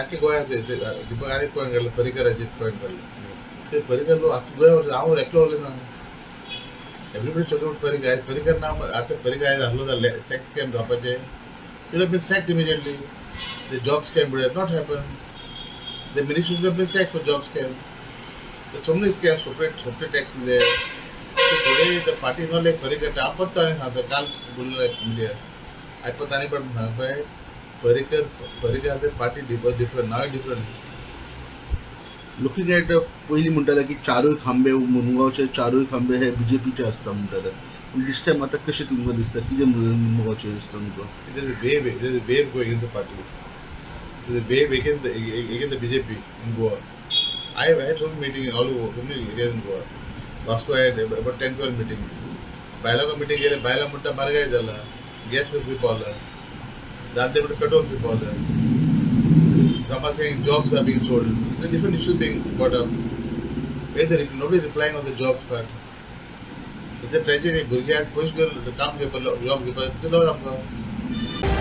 आख्खे गोंयांत दीपक आनीक पॉयंट काडलो पर्रीकराचे पॉयंट काडलो ते पर्रीकर लोक आख्खे गोंया हांव एकलो उलयना everybody talking about Parrikar Parrikar ना आतां पर्रीकर आयज आहलो जाल्यार सेक्स स्कॅम जावपाचे should have been sacked immediately. The job scam would have not happened. The ministry should have been sacked for job scam. There's so many scams, corporate tax is there. So today the party is not like Parrikar. आप पता है हाँ तो काल बोलने like media. I पता नहीं पर हाँ पर Parrikar the party different now different. Looking at पहिली म्हणटाले की चारूय खांबे मुनगांवचे चारूय खांबे हे बीजेपीचे आसता म्हणटाले this time आता कशें तुमकां दिसता कितें मुनगांवचे दिसता तुमकां There's a wave going in the party. There's a wave against the BJP in Goa. I have had some meeting all over, so many areas in Goa. Vasco had about 10-12 meeting. Baila का meeting गेले बायला म्हणटा मारगाय झाला gas पे पावला दांते म्हणटा petrol पे पावला some are saying jobs are being sold. The different issues being brought up. Nobody replying on the jobs part. It's a tragedy. भुरगे आज पयस करून काम घेवपाक जॉब घेवपाक ते लोक आमकां